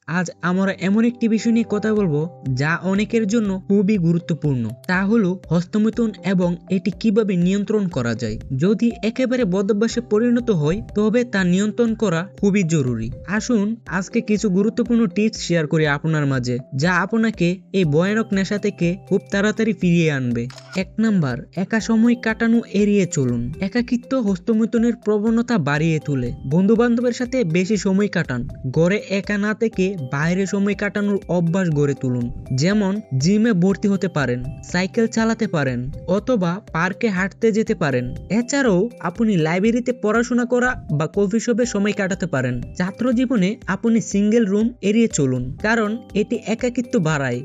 আজ আমরা এমন একটি বিষয় নিয়ে কথা বলবো যা অনেকের জন্য খুবই গুরুত্বপূর্ণ। তা হলো হস্তমৈথুন এবং এটি কিভাবে নিয়ন্ত্রণ করা যায়। যদি একেবারে বদভ্যাসে পরিণত হয় তবে তা নিয়ন্ত্রণ করা খুবই জরুরি। আসুন আজকে কিছু গুরুত্বপূর্ণ টিপস শেয়ার করি আপনার মাঝে, যা আপনাকে এই ভয়ানক নেশা থেকে খুব তাড়াতাড়ি ফিরিয়ে আনবে। 1 নাম্বার, একা সময় কাটানো এড়িয়ে চলুন। একাকিত্ব হস্তমৈথুনের প্রবণতা বাড়িয়ে তোলে। বন্ধু বান্ধবের সাথে বেশি সময় কাটান। ঘরে একা না থেকে বাইরে সময় কাটানোর অভ্যাস গড়ে তুলুন। যেমন জিমে ভর্তি হতে পারেন, সাইকেল চালাতে পারেন অথবা পার্কে হাঁটতে যেতে পারেন। এছাড়াও আপনি লাইব্রেরিতে পড়াশোনা করা বা কফি শপে সময় কাটাতে পারেন। ছাত্র জীবনে আপনি সিঙ্গেল রুম এড়িয়ে চলুন, কারণ এটি একাকিত্ব বাড়ায়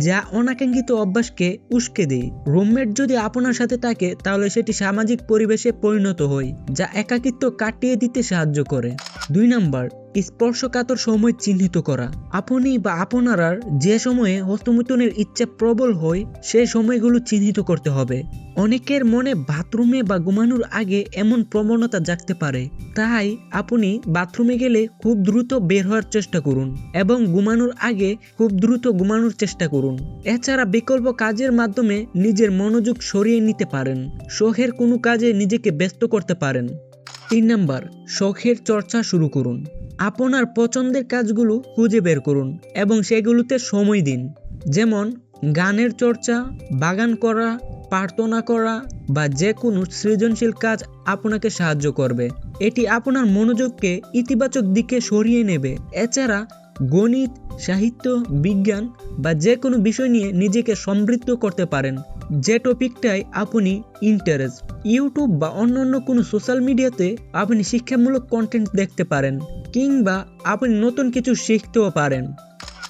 যা অনাকাঙ্ক্ষিত অভ্যাসকে উস্কে দেয়। রুমমেট যদি আপনার সাথে থাকে তাহলে সেটি সামাজিক পরিবেশে পরিণত হয় যা একাকিত্ব কাটিয়ে দিতে সাহায্য করে। 2 নাম্বার, স্পর্শকাতর সময় চিহ্নিত করা। আপনি বা আপনারা যে সময়ে হস্তমৈথুনের ইচ্ছা প্রবল হয় সেই সময়গুলো চিহ্নিত করতে হবে। অনেকের মনে বাথরুমে বা ঘুমানোর আগে এমন প্রবণতা জাগতে পারে, তাই আপনি বাথরুমে গেলে খুব দ্রুত বের হওয়ার চেষ্টা করুন এবং ঘুমানোর আগে খুব দ্রুত ঘুমানোর চেষ্টা করুন। এছাড়া বিকল্প কাজের মাধ্যমে নিজের মনোযোগ সরিয়ে নিতে পারেন। শখের কোনো কাজে নিজেকে ব্যস্ত করতে পারেন। 3 নাম্বার, শখের চর্চা শুরু করুন। আপনার পছন্দের কাজগুলো খুঁজে বের করুন এবং সেগুলোতে সময় দিন। যেমন গানের চর্চা, বাগান করা, প্রার্থনা করা বা যে কোনো সৃজনশীল কাজ আপনাকে সাহায্য করবে। এটি আপনার মনোযোগকে ইতিবাচক দিকে সরিয়ে নেবে। এছাড়া গণিত, সাহিত্য, বিজ্ঞান বা যে কোনো বিষয় নিয়ে নিজেকে সমৃদ্ধ করতে পারেন যে টপিকটাই আপনি ইন্টারেস্ট। ইউটিউব বা অন্যান্য কোনো সোশ্যাল মিডিয়াতে আপনি শিক্ষামূলক কন্টেন্ট দেখতে পারেন কিংবা আপনি নতুন কিছু শিখতেও পারেন।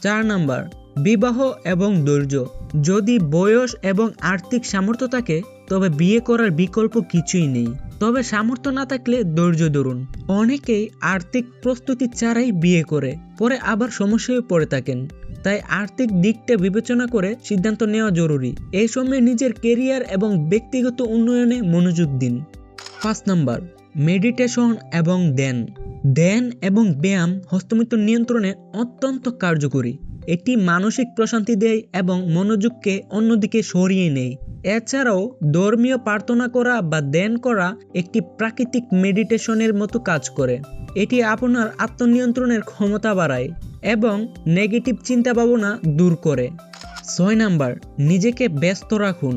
4 নাম্বার, বিবাহ এবং ধৈর্য। যদি বয়স এবং আর্থিক সামর্থ্য থাকে তবে বিয়ে করার বিকল্প কিছুই নেই, তবে সামর্থ্য না থাকলে ধৈর্য ধরুন। অনেকেই আর্থিক প্রস্তুতি ছাড়াই বিয়ে করে পরে আবার সমস্যায় পড়ে থাকেন, তাই আর্থিক দিকটা বিবেচনা করে সিদ্ধান্ত নেওয়া জরুরি। এই সময় নিজের কেরিয়ার এবং ব্যক্তিগত উন্নয়নে মনোযোগ দিন। 5 নাম্বার, মেডিটেশন এবং ধ্যান এবং ব্যায়াম হস্তমৈথুন নিয়ন্ত্রণে অত্যন্ত কার্যকরী। এটি মানসিক প্রশান্তি দেয় এবং মনোযোগকে অন্যদিকে সরিয়ে নেয়। এছাড়াও ধর্মীয় প্রার্থনা করা বা ধ্যান করা একটি প্রাকৃতিক মেডিটেশনের মতো কাজ করে। এটি আপনার আত্মনিয়ন্ত্রণের ক্ষমতা বাড়ায় এবং নেগেটিভ চিন্তা ভাবনা দূর করে। 6 নাম্বার, নিজেকে ব্যস্ত রাখুন।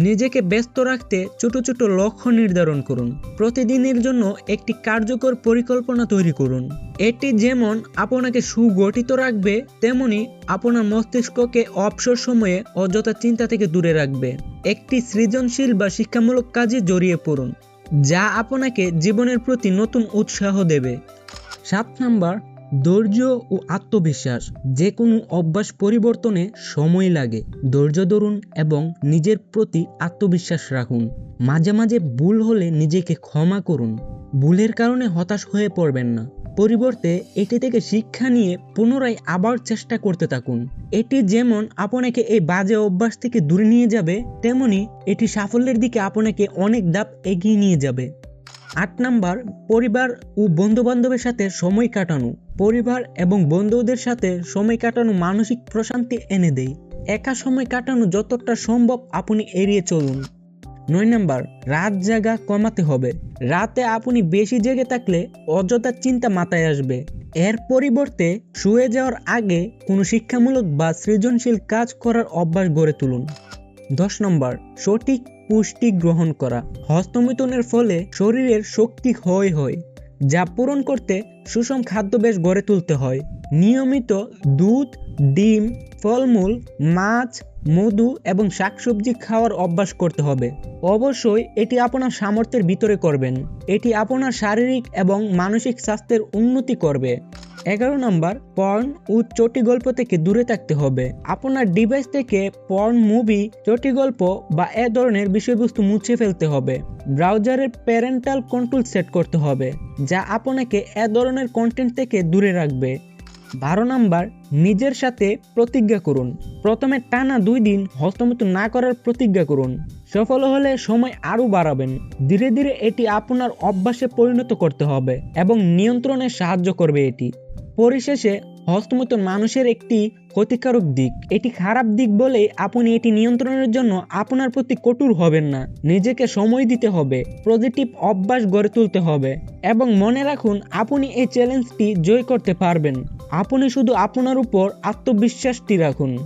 নিজেকে ব্যস্ত রাখতে ছোট ছোট লক্ষ্য নির্ধারণ করুন। প্রতিদিনের জন্য একটি কার্যকর পরিকল্পনা তৈরি করুন। এটি যেমন আপনাকে সুগঠিত রাখবে, তেমনি আপনার মস্তিষ্ককে অবসর সময়ে অযথা চিন্তা থেকে দূরে রাখবে। একটি সৃজনশীল বা শিক্ষামূলক কাজে জড়িয়ে পড়ুন যা আপনাকে জীবনের প্রতি নতুন উৎসাহ দেবে। 7 নাম্বার, ধৈর্য ও আত্মবিশ্বাস। যে কোনো অভ্যাস পরিবর্তনে সময় লাগে। ধৈর্য ধরুন এবং নিজের প্রতি আত্মবিশ্বাস রাখুন। মাঝে মাঝে ভুল হলে নিজেকে ক্ষমা করুন। ভুলের কারণে হতাশ হয়ে পড়বেন না, পরিবর্তে এটি থেকে শিক্ষা নিয়ে পুনরায় আবার চেষ্টা করতে থাকুন। এটি যেমন আপনাকে এই বাজে অভ্যাস থেকে দূরে নিয়ে যাবে, তেমনি এটি সাফল্যের দিকে আপনাকে অনেক ধাপ এগিয়ে নিয়ে যাবে। 8 নাম্বার, পরিবার ও বন্ধু বান্ধবের সাথে সময় কাটানো। পরিবার এবং বন্ধুদের সাথে সময় কাটানো মানসিক প্রশান্তি এনে দেয়। একা সময় কাটানো যতটা সম্ভব আপনি এড়িয়ে চলুন। 9 নাম্বার, রাত জাগা কমাতে হবে। রাতে আপনি বেশি জেগে থাকলে অযথা চিন্তা মাথায় আসবে। এর পরিবর্তে শুয়ে যাওয়ার আগে কোনো শিক্ষামূলক বা সৃজনশীল কাজ করার অভ্যাস গড়ে তুলুন। 10 নম্বর, সঠিক পুষ্টি গ্রহণ করা। হস্তমৈথুনের ফলে শরীরের শক্তি ক্ষয় হয়, যা পূরণ করতে সুষম খাদ্যাভ্যাস গড়ে তুলতে হয়। নিয়মিত দুধ, ডিম, ফলমূল, মাছ, মধু এবং শাকসবজি খাওয়ার অভ্যাস করতে হবে। অবশ্যই এটি আপনার সামর্থ্যের ভিতরে করবেন। এটি আপনার শারীরিক এবং মানসিক স্বাস্থ্যের উন্নতি করবে। 11 নম্বর, পর্ন ও চটি গল্প থেকে দূরে থাকতে হবে। আপনার ডিভাইস থেকে পর্ন মুভি, চটি গল্প বা এ ধরনের বিষয়বস্তু মুছে ফেলতে হবে। ব্রাউজারের প্যারেন্টাল কন্ট্রোল সেট করতে হবে, যা আপনাকে এ ধরনের কন্টেন্ট থেকে দূরে রাখবে। 12 নম্বর, নিজের সাথে প্রতিজ্ঞা করুন। প্রথমে টানা 2 দিন হস্তমৈথুন না করার প্রতিজ্ঞা করুন। সফল হলে সময় আরও বাড়াবেন। ধীরে ধীরে এটি আপনার অভ্যাসে পরিণত করতে হবে এবং নিয়ন্ত্রণে সাহায্য করবে এটি। পরিশেষে হস্তমৈথুন মানুষের একটি ক্ষতিকারক দিক। এটি খারাপ দিক বলে আপনি এটি নিয়ন্ত্রণের জন্য আপনার প্রতি কঠোর হবেন না। নিজেকে সময় দিতে হবে, পজিটিভ অভ্যাস গড়ে তুলতে হবে এবং মনে রাখুন আপনি এই চ্যালেঞ্জটি জয় করতে পারবেন। আপনি শুধু আপনার উপর আত্মবিশ্বাসটি রাখুন।